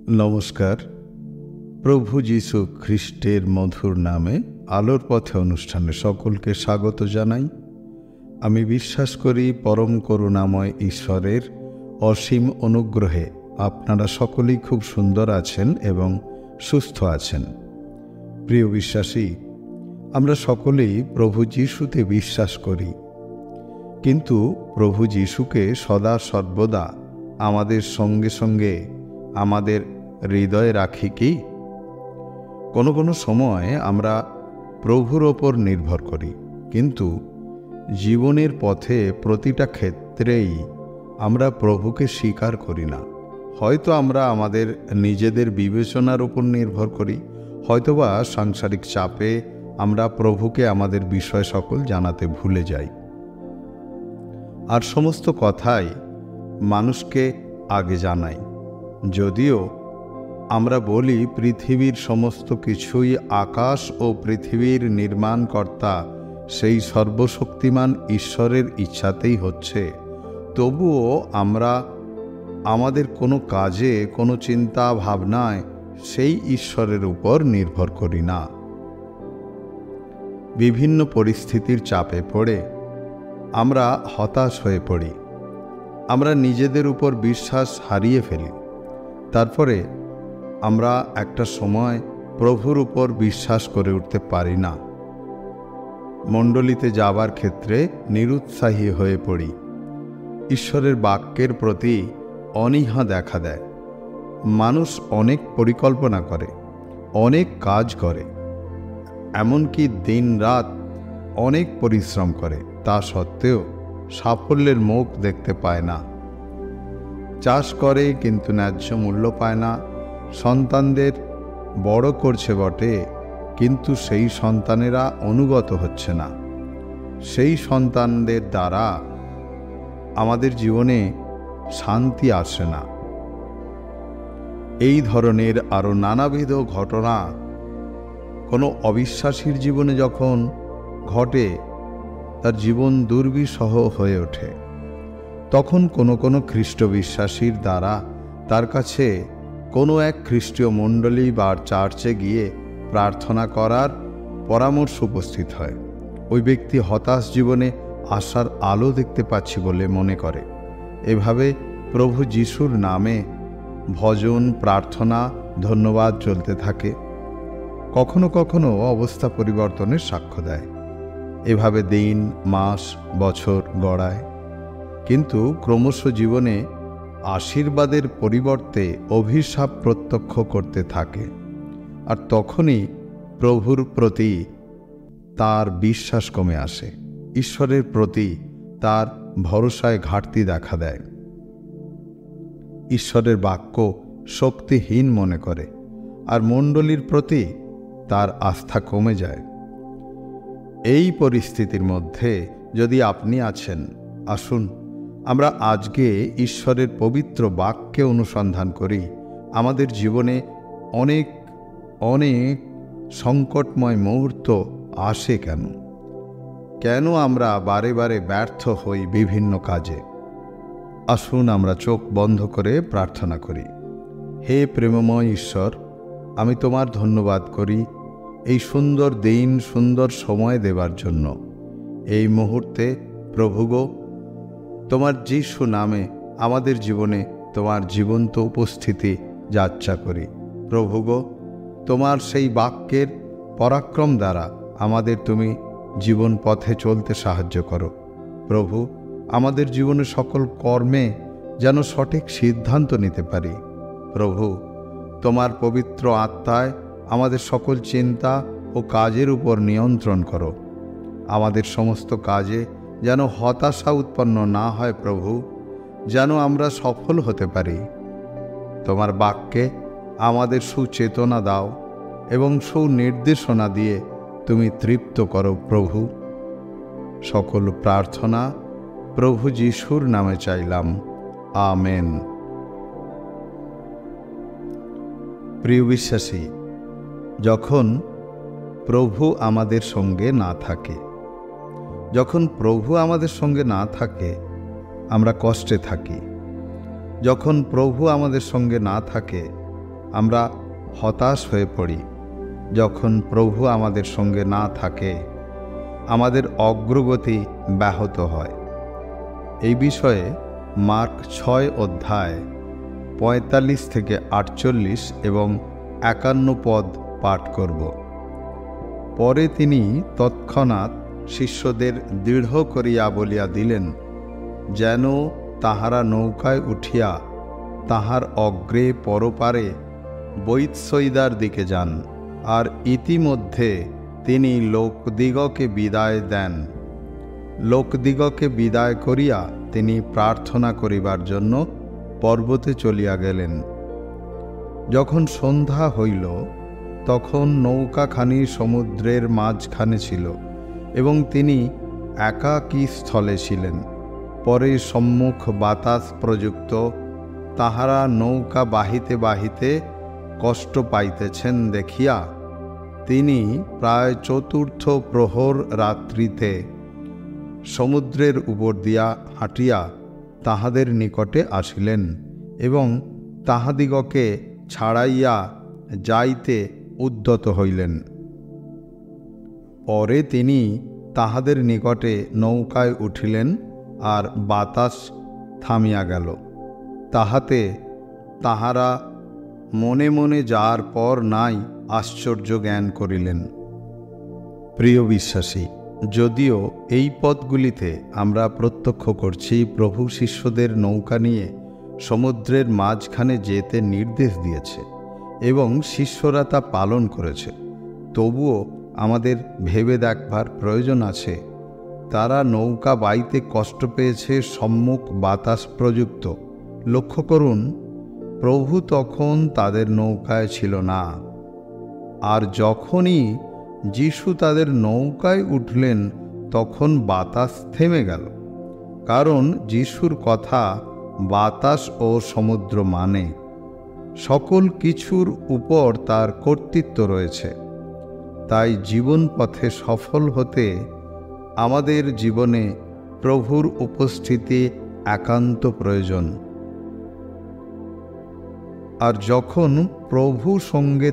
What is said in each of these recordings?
নমস্কার। প্রভু যীশু খ্রিস্টের মধুর নামে আলোর পথে অনুষ্ঠানে সকলকে স্বাগত জানাই। আমি বিশ্বাস করি পরম করুণাময় ঈশ্বরের অসীম অনুগ্রহে আপনারা সকলেই খুব সুন্দর আছেন এবং সুস্থ আছেন। প্রিয় বিশ্বাসী, আমরা সকলেই প্রভু যীশুতে বিশ্বাস করি, কিন্তু প্রভু যীশুকে সদা সর্বদা আমাদের সঙ্গে সঙ্গে আমাদের হৃদয়ে রাখি কি? কোনো কোনো সময় আমরা প্রভুর ওপর নির্ভর করি, কিন্তু জীবনের পথে প্রতিটা ক্ষেত্রেই আমরা প্রভুকে স্বীকার করি না। হয়তো আমরা আমাদের নিজেদের বিবেচনার উপর নির্ভর করি, হয়তোবা সাংসারিক চাপে আমরা প্রভুকে আমাদের বিষয় সকল জানাতে ভুলে যাই। আর সমস্ত কথাই মানুষকে আগে জানাই। যদিও আমরা বলি পৃথিবীর সমস্ত কিছুই আকাশ ও পৃথিবীর নির্মাণকর্তা সেই সর্বশক্তিমান ঈশ্বরের ইচ্ছাতেই হচ্ছে, তবুও আমরা আমাদের কোনো কাজে, কোনো চিন্তা ভাবনায় সেই ঈশ্বরের উপর নির্ভর করি না। বিভিন্ন পরিস্থিতির চাপে পড়ে আমরা হতাশ হয়ে পড়ি, আমরা নিজেদের উপর বিশ্বাস হারিয়ে ফেলি। তারপরে আমরা একটা সময় প্রভুর উপর বিশ্বাস করে উঠতে পারি না। মণ্ডলীতে যাবার ক্ষেত্রে নিরুৎসাহী হয়ে পড়ি। ঈশ্বরের বাক্যের প্রতি অনীহা দেখা দেয়। মানুষ অনেক পরিকল্পনা করে, অনেক কাজ করে, এমনকি দিন রাত অনেক পরিশ্রম করে, তা সত্ত্বেও সাফল্যের মুখ দেখতে পায় না। চাষ করে কিন্তু ন্যায্য মূল্য পায় না। সন্তানদের বড় করছে বটে, কিন্তু সেই সন্তানেরা অনুগত হচ্ছে না। সেই সন্তানদের দ্বারা আমাদের জীবনে শান্তি আসে না। এই ধরনের আরও নানাবিধ ঘটনা কোনো অবিশ্বাসীর জীবনে যখন ঘটে, তার জীবন দুর্বিষহ হয়ে ওঠে। তখন কোনো কোনো খ্রিস্ট বিশ্বাসীর দ্বারা তার কাছে কোনো এক খ্রিস্টীয় মণ্ডলী বা চার্চে গিয়ে প্রার্থনা করার পরামর্শ উপস্থিত হয়। ওই ব্যক্তি হতাশ জীবনে আশার আলো দেখতে পাচ্ছি বলে মনে করে। এভাবে প্রভু যীশুর নামে ভজন, প্রার্থনা, ধন্যবাদ চলতে থাকে। কখনো কখনো অবস্থা পরিবর্তনের সাক্ষ্য দেয়। এভাবে দিন, মাস, বছর গড়ায়, কিন্তু ক্রমশ জীবনে আশীর্বাদের পরিবর্তে অভিশাপ প্রত্যক্ষ করতে থাকে। আর তখনই প্রভুর প্রতি তার বিশ্বাস কমে আসে, ঈশ্বরের প্রতি তার ভরসায় ঘাটতি দেখা দেয়, ঈশ্বরের বাক্য শক্তিহীন মনে করে, আর মণ্ডলীর প্রতি তার আস্থা কমে যায়। এই পরিস্থিতির মধ্যে যদি আপনি আছেন, আসুন আমরা আজকে ঈশ্বরের পবিত্র বাক্যে অনুসন্ধান করি। আমাদের জীবনে অনেক অনেক সংকটময় মুহূর্ত আসে কেন? কেন আমরা বারে বারে ব্যর্থ হই বিভিন্ন কাজে? আসুন আমরা চোখ বন্ধ করে প্রার্থনা করি। হে প্রেমময় ঈশ্বর, আমি তোমার ধন্যবাদ করি এই সুন্দর দিন, সুন্দর সময় দেবার জন্য। এই মুহূর্তে প্রভু গো, তোমার যীশু নামে আমাদের জীবনে তোমার জীবন্ত উপস্থিতি যাচ্ছা করি। প্রভু গো, তোমার সেই বাক্যের পরাক্রম দ্বারা আমাদের তুমি জীবন পথে চলতে সাহায্য করো। প্রভু, আমাদের জীবনে সকল কর্মে যেন সঠিক সিদ্ধান্ত নিতে পারি। প্রভু, তোমার পবিত্র আত্মায় আমাদের সকল চিন্তা ও কাজের উপর নিয়ন্ত্রণ করো। আমাদের সমস্ত কাজে যেন হতাশা উৎপন্ন না হয় প্রভু, যেন আমরা সফল হতে পারি। তোমার বাক্যে আমাদের সুচেতনা দাও এবং সুনির্দেশনা দিয়ে তুমি তৃপ্ত করো প্রভু। সকল প্রার্থনা প্রভু যীশুর নামে চাইলাম, আমেন। প্রিয় বিশ্বাসী, যখন প্রভু আমাদের সঙ্গে না থাকে, যখন প্রভু আমাদের সঙ্গে না থাকে, আমরা কষ্টে থাকি। যখন প্রভু আমাদের সঙ্গে না থাকে, আমরা হতাশ হয়ে পড়ি যখন প্রভু আমাদের সঙ্গে না থাকে, আমাদের অগ্রগতি ব্যাহত হয়। এই বিষয়ে মার্ক 6 অধ্যায় 45 থেকে 48 এবং 51 পদ পাঠ করব। পরে তিনি তৎক্ষণাৎ শিষ্যদের দৃঢ় করিয়া বলিয়া দিলেন, যেন তাহারা নৌকায় উঠিয়া তাহার অগ্রে পরপারে বৈৎসইদার দিকে যান। আর ইতিমধ্যে তিনি লোকদিগকে বিদায় দেন। লোকদিগকে বিদায় করিয়া তিনি প্রার্থনা করিবার জন্য পর্বতে চলিয়া গেলেন। যখন সন্ধ্যা হইল, তখন নৌকাখানি সমুদ্রের মাঝখানে ছিল এবং তিনি একাকী স্থলে ছিলেন। পরে সম্মুখ বাতাস প্রযুক্ত তাহারা নৌকা বাহিতে বাহিতে কষ্ট পাইতেছেন দেখিয়া তিনি প্রায় চতুর্থ প্রহর রাত্রিতে সমুদ্রের উপর দিয়া হাঁটিয়া তাহাদের নিকটে আসিলেন এবং তাহাদিগকে ছাড়াইয়া যাইতে উদ্যত হইলেন। পরে তিনি তাহাদের নিকটে নৌকায় উঠিলেন, আর বাতাস থামিয়া গেল। তাহাতে তাহারা মনে মনে যার পর নাই আশ্চর্য জ্ঞান করিলেন। প্রিয় বিশ্বাসী, যদিও এই পদগুলিতে আমরা প্রত্যক্ষ করছি প্রভু শিষ্যদের নৌকা নিয়ে সমুদ্রের মাঝখানে যেতে নির্দেশ দিয়েছে এবং শিষ্যরা তা পালন করেছে, তবুও আমাদের ভেবে দেখবার প্রয়োজন আছে তারা নৌকা বাইতে কষ্ট পেয়েছে সম্মুখ বাতাস প্রযুক্ত। লক্ষ্য করুন, প্রভু তখন তাদের নৌকায় ছিল না। আর যখনই যিশু তাদের নৌকায় উঠলেন, তখন বাতাস থেমে গেল, কারণ যিশুর কথা বাতাস ও সমুদ্র মানে। সকল কিছুর উপর তার কর্তৃত্ব রয়েছে। তাই জীবন পথে সফল হতে আমাদের জীবনে প্রভুর উপস্থিতি একান্ত প্রয়োজন। আর যখন প্রভু সঙ্গে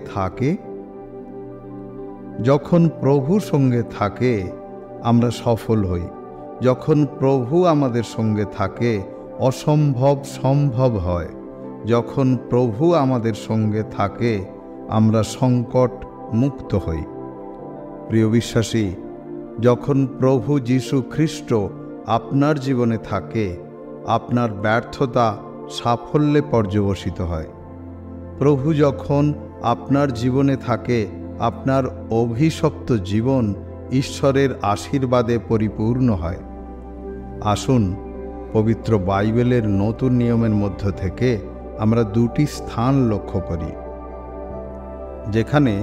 থাকে আমরা সফল হই। যখন প্রভু আমাদের সঙ্গে থাকে, অসম্ভব সম্ভব হয়। যখন প্রভু আমাদের সঙ্গে থাকে, আমরা সংকট মুক্ত হই। প্রিয় বিশ্বাসী, যখন প্রভু যীশু খ্রিস্ট আপনার জীবনে থাকে, আপনার ব্যর্থতা সাফল্যে পর্যবসিত হয়। প্রভু যখন আপনার জীবনে থাকে, আপনার অভিশপ্ত জীবন ঈশ্বরের আশীর্বাদে পরিপূর্ণ হয়। আসুন, পবিত্র বাইবেলের নতুন নিয়মের মধ্য থেকে আমরা দুটি স্থান লক্ষ্য করি যেখানে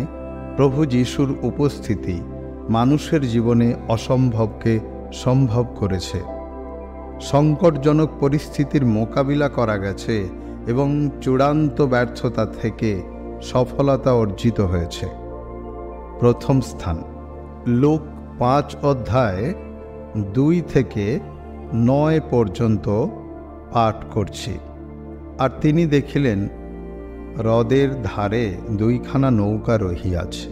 প্রভু যীশুর উপস্থিতি মানুষের জীবনে অসম্ভবকে সম্ভব করেছে। সংকটজনক পরিস্থিতির মোকাবিলা করা গেছে এবং চূড়ান্ত ব্যর্থতা থেকে সফলতা অর্জিত হয়েছে। প্রথম স্থান লূক 5 অধ্যায় 2 থেকে 9 পর্যন্ত পাঠ করছি। আর তিনি দেখিলেন, হ্রদের ধারে 2খানা নৌকা রহিয়াছে,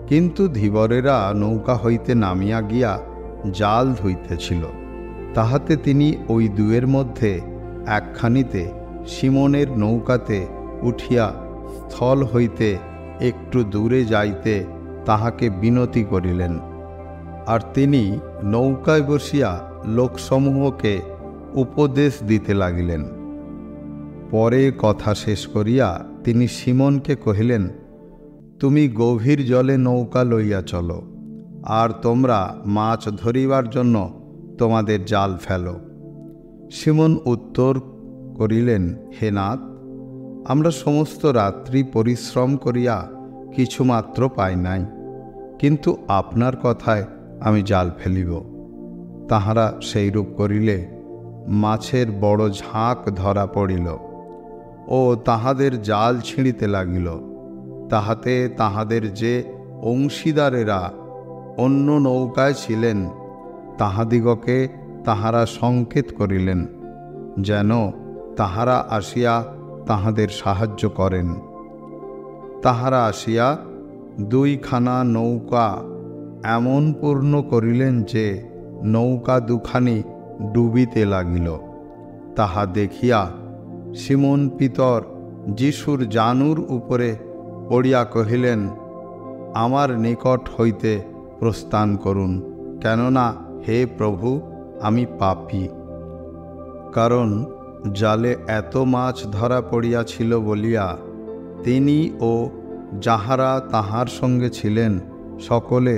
কিন্তু ধীবরেরা নৌকা হইতে নামিয়া গিয়া জাল ধুইতেছিল। তাহাতে তিনি ওই দুয়ের মধ্যে একখানিতে সিমনের নৌকাতে উঠিয়া স্থল হইতে একটু দূরে যাইতে তাহাকে বিনতি করিলেন। আর তিনি নৌকায় বসিয়া লোকসমূহকে উপদেশ দিতে লাগিলেন। পরে কথা শেষ করিয়া তিনি সিমনকে কহিলেন, তুমি গভীর জলে নৌকা লইয়া চলো, আর তোমরা মাছ ধরিবার জন্য তোমাদের জাল ফেলো। সিমন উত্তর করিলেন, হে নাথ, আমরা সমস্ত রাত্রি পরিশ্রম করিয়া কিছুমাত্র পাই নাই, কিন্তু আপনার কথায় আমি জাল ফেলিব। তাহারা সেইরূপ করিলে মাছের বড় ঝাঁক ধরা পড়িল ও তাহাদের জাল ছিঁড়িতে লাগিল। তাহাতে তাহাদের যে অংশীদারেরা অন্য নৌকায় ছিলেন, তাহাদিগকে তাহারা সংকেত করিলেন যেন তাহারা আসিয়া তাহাদের সাহায্য করেন। তাহারা আসিয়া দুইখানা নৌকা এমন পূর্ণ করিলেন যে নৌকা দুখানি ডুবিতে লাগিল। তাহা দেখিয়া সিমোন পিতর যিশুর জানুর উপরে পড়িয়া কহিলেন, আমার নিকট হইতে প্রস্থান করুন, কেননা হে প্রভু, আমি পাপী। কারণ জালে এত মাছ ধরা পড়িয়াছিল বলিয়া তিনি ও যাহারা তাহার সঙ্গে ছিলেন সকলে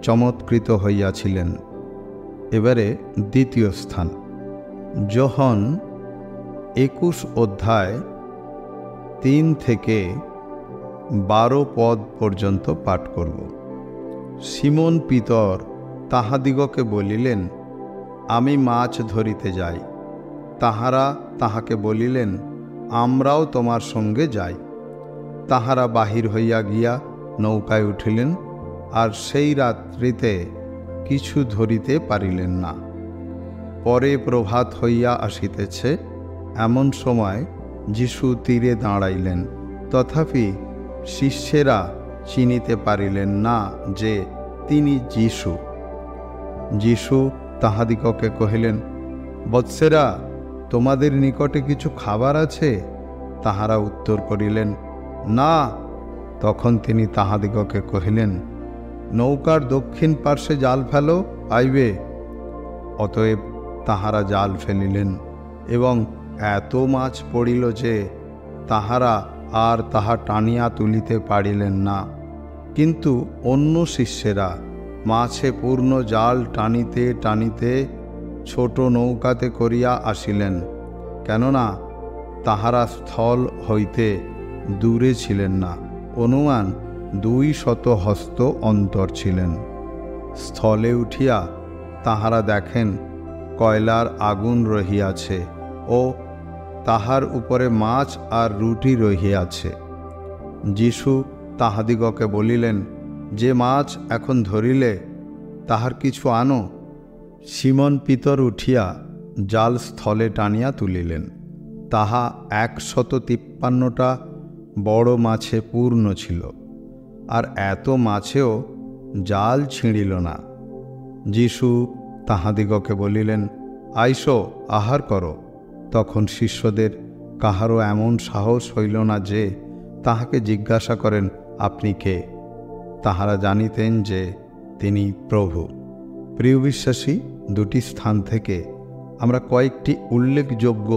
চমৎকৃত হইয়াছিলেন। এবারে দ্বিতীয় স্থান, যোহন 21 অধ্যায় 3 থেকে 12 পদ পর্যন্ত পাঠ করব। সিমোন পিতর তাহাদিগকে বলিলেন, আমি মাছ ধরিতে যাই। তাহারা তাহাকে বলিলেন, আমরাও তোমার সঙ্গে যাই। তাহারা বাহির হইয়া গিয়া নৌকায় উঠিলেন, আর সেই রাত্রিতে কিছু ধরিতে পারিলেন না। পরে প্রভাত হইয়া আসিতেছে, এমন সময় যিশু তীরে দাঁড়াইলেন। তথাপি শিষ্যেরা চিনিতে পারিলেন না যে তিনি যিশু। যিশু তাহাদিগকে কহিলেন, বৎসেরা, তোমাদের নিকটে কিছু খাবার আছে? তাহারা উত্তর করিলেন, না। তখন তিনি তাহাদিগকে কহিলেন, নৌকার দক্ষিণ পার্শ্বে জাল ফেলো, পাইবে। অতএব তাহারা জাল ফেলিলেন, এবং এত মাছ পড়িল যে তাহারা আর তাহা টানিয়া তুলিতে পারিলেন না। কিন্তু অন্য শিষ্যেরা মাছে পূর্ণ জাল টানিতে টানিতে ছোট নৌকাতে করিয়া আসিলেন, কেননা তাহারা স্থল হইতে দূরে ছিলেন না, অনুমান 200 হস্ত অন্তর ছিলেন। স্থলে উঠিয়া তাহারা দেখেন কয়লার আগুন রহিয়াছে ও তাহার উপরে মাছ আর রুটি রহিয়াছে। যিশু তাহাদিগকে বলিলেন, যে মাছ এখন ধরিলে তাহার কিছু আনো। সিমোন পিতর উঠিয়া জাল স্থলে টানিয়া তুলিলেন। তাহা 153টা বড় মাছে পূর্ণ ছিল, আর এত মাছেও জাল ছিঁড়িল না। যিশু তাহাদিগকে বলিলেন, আইসো, আহার করো। তখন শিষ্যদের কাহারও এমন সাহস হইল না যে তাহাকে জিজ্ঞাসা করেন, আপনি কে? তাহারা জানিতেন যে তিনি প্রভু। প্রিয় বিশ্বাসী, দুটি স্থান থেকে আমরা কয়েকটি উল্লেখযোগ্য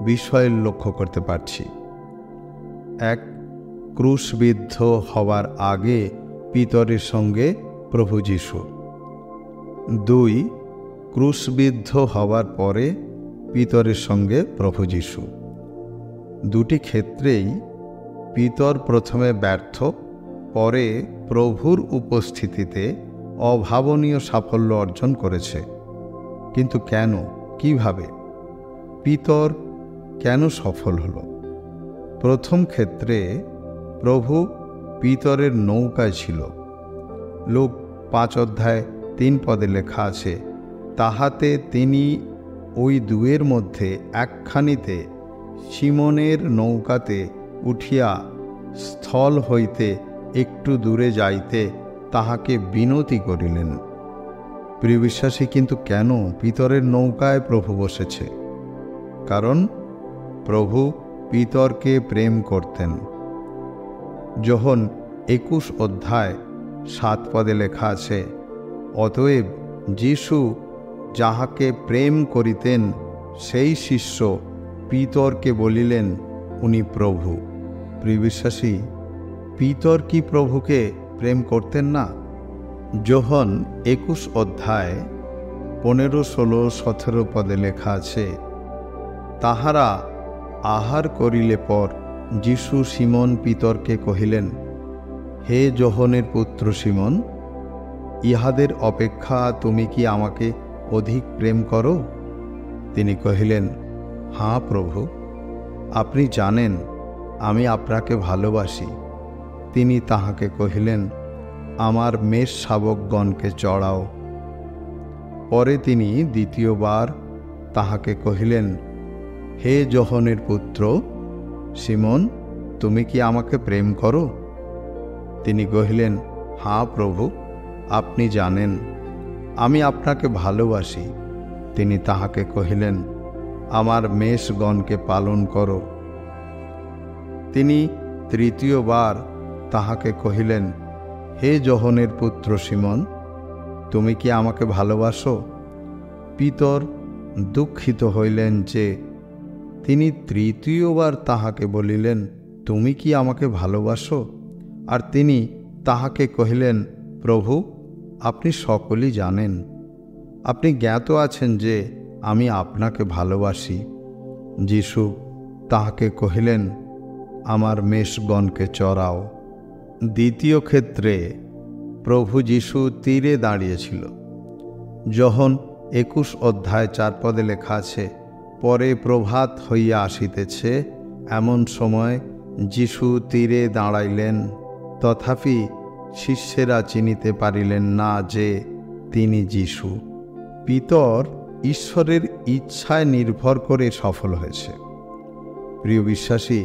বিষয়ের লক্ষ্য করতে পারছি। এক, ক্রুশবিদ্ধ হওয়ার আগে পিতরের সঙ্গে প্রভু যিশু। 2, ক্রুশবিদ্ধ হওয়ার পরে পিতরের সঙ্গে প্রভু যিশু। দুটি ক্ষেত্রেই পিতর প্রথমে ব্যর্থ, পরে প্রভুর উপস্থিতিতে অভাবনীয় সাফল্য অর্জন করেছে। কিন্তু কেন, কিভাবে? পিতর কেন সফল হল? প্রথম ক্ষেত্রে প্রভু পিতরের নৌকায় ছিল। লূক 5 অধ্যায় 3 পদে লেখা আছে, তাহাতে তিনি ওই দুয়ের মধ্যে একখানিতে সিমোনের নৌকাতে উঠিয়া স্থল হইতে একটু দূরে যাইতে তাহাকে বিনতি করিলেন। প্রিয় বিশ্বাসী, কিন্তু কেন পিতরের নৌকায় প্রভু বসেছে? কারণ প্রভু পিতরকে প্রেম করতেন। যোহন 21 অধ্যায় 7 পদে লেখা আছে, অতএব যিশু যাহাকে প্রেম করিতেন সেই শিষ্য পিতরকে বলিলেন, উনি প্রভু। প্রিয় বিশ্বাসী, পিতর কি প্রভুকে প্রেম করতেন না? যোহন 21 অধ্যায় 15, 16, 17 পদে লেখা আছে, তাহারা আহার করিলে পর যিশু সিমোন পিতরকে কহিলেন, হে যোহনের পুত্র সিমোন, ইহাদের অপেক্ষা তুমি কি আমাকে অধিক প্রেম করো? তিনি কহিলেন, হাঁ প্রভু, আপনি জানেন আমি আপনাকে ভালোবাসি। তিনি তাহাকে কহিলেন, আমার মেষ শাবকগণকে চড়াও। পরে তিনি দ্বিতীয়বার তাহাকে কহিলেন, হে যোহনের পুত্র সিমোন, তুমি কি আমাকে প্রেম করো? তিনি কহিলেন, হাঁ প্রভু, আপনি জানেন আমি আপনাকে ভালোবাসি। তিনি তাহাকে কহিলেন, আমার মেষগণকে পালন করো। তিনি তৃতীয়বার তাহাকে কহিলেন, হে যোহনের পুত্র সিমন, তুমি কি আমাকে ভালোবাসো? পিতর দুঃখিত হইলেন যে তিনি তৃতীয়বার তাহাকে বলিলেন, তুমি কি আমাকে ভালোবাসো? আর তিনি তাহাকে কহিলেন, প্রভু, আপনি সকলই জানেন, আপনি জ্ঞাত আছেন যে আমি আপনাকে ভালোবাসি। যীশু তাহাকে কহিলেন, আমার মেষগণকে চরাও। দ্বিতীয় ক্ষেত্রে প্রভু যীশু তীরে দাঁড়িয়েছিল। যোহন 21 অধ্যায় 4 পদে লেখা আছে, পরে প্রভাত হইয়া আসিতেছে, এমন সময় যীশু তীরে দাঁড়াইলেন। তথাপি শিষ্যেরা চিনিতে পারিলেন না যে তিনি যীশু। পিতর ঈশ্বরের ইচ্ছায় নির্ভর করে সফল হয়েছে। প্রিয় বিশ্বাসী,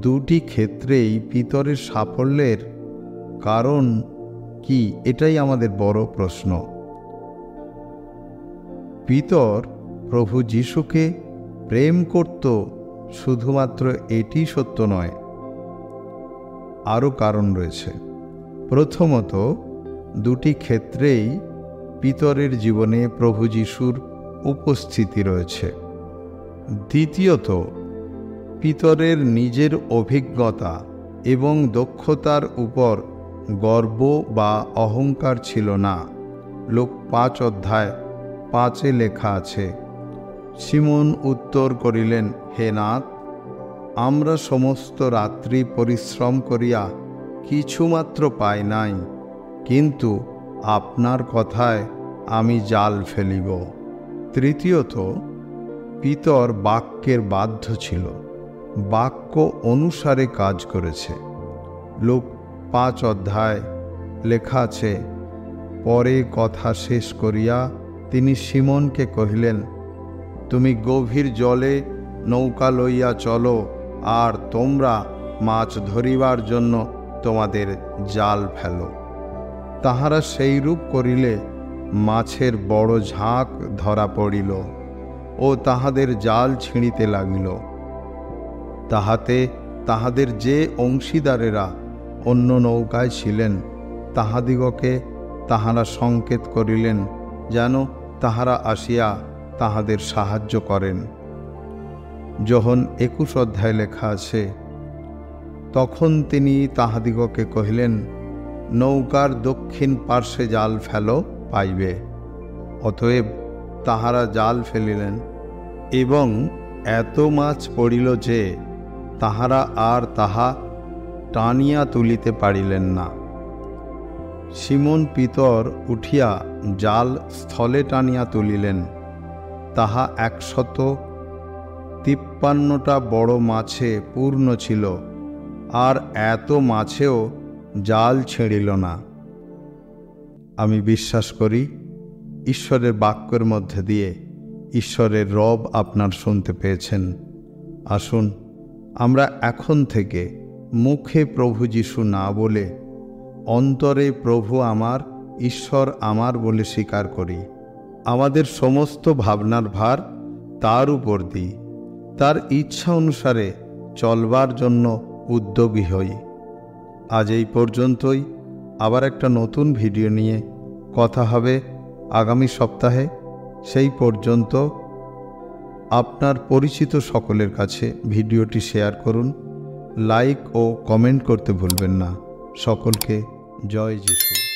দুটি ক্ষেত্রেই পিতরের সাফল্যের কারণ কি, এটাই আমাদের বড় প্রশ্ন। পিতর প্রভু যীশুকে প্রেম করত, শুধুমাত্র এটি সত্য নয়, আরও কারণ রয়েছে। প্রথমত, দুটি ক্ষেত্রেই পিতরের জীবনে প্রভু যীশুর উপস্থিতি রয়েছে। দ্বিতীয়ত, পিতরের নিজের অভিজ্ঞতা এবং দক্ষতার উপর গর্ব বা অহংকার ছিল না। লূক 5 অধ্যায় 5 লেখা আছে, সিমন উত্তর করিলেন, হে নাথ, আমরা সমস্ত রাত্রি পরিশ্রম করিয়া কিছুমাত্র পাই নাই, কিন্তু আপনার কথায় আমি জাল ফেলিব। তৃতীয়ত, পিতর বাক্যের বাধ্য ছিল, বাক্য অনুসারে কাজ করেছে। লূক 5 অধ্যায় লেখা আছে, পরে কথা শেষ করিয়া তিনি সিমনকে কহিলেন, তুমি গভীর জলে নৌকা লইয়া চলো, আর তোমরা মাছ ধরিবার জন্য তোমাদের জাল ফেলো। তাহারা সেইরূপ করিলে মাছের বড় ঝাঁক ধরা পড়িল ও তাহাদের জাল ছিঁড়িতে লাগিল। তাহাতে তাহাদের যে অংশীদারেরা অন্য নৌকায় ছিলেন, তাহাদিগকে তাহারা সংকেত করিলেন যেন তাহারা আসিয়া তাহাদের সাহায্য করেন। যোহন 21 অধ্যায় লেখা আছে, তখন তিনি তাহাদিগকে কহিলেন, নৌকার দক্ষিণ পার্শ্বে জাল ফেলো, পাইবে। অতএব তাহারা জাল ফেলিলেন, এবং এত মাছ পড়িল যে তাহারা আর তাহা টানিয়া তুলিতে পারিলেন না। সিমন পিতর উঠিয়া জাল স্থলে টানিয়া তুলিলেন। তাহা 153টা বড় মাছে পূর্ণ ছিল, আর এত মাছেও জাল ছিঁড়িল না। আমি বিশ্বাস করি ঈশ্বরের বাক্যের মধ্যে দিয়ে ঈশ্বরের রব আপনার শুনতে পেয়েছেন। আসুন আমরা এখন থেকে মুখে প্রভু যীশু না বলে অন্তরে প্রভু আমার, ঈশ্বর আমার বলে স্বীকার করি। আমাদের সমস্ত ভাবনার ভার তার উপর দিই, তার ইচ্ছা অনুসারে চলবার জন্য উদ্যোগী হই। আজ এই পর্যন্তই। আবার একটা নতুন ভিডিও নিয়ে কথা হবে আগামী সপ্তাহে। সেই পর্যন্ত আপনার পরিচিত সকলের কাছে ভিডিওটি শেয়ার করুন, লাইক ও কমেন্ট করতে ভুলবেন না। সকলকে জয় যিশু।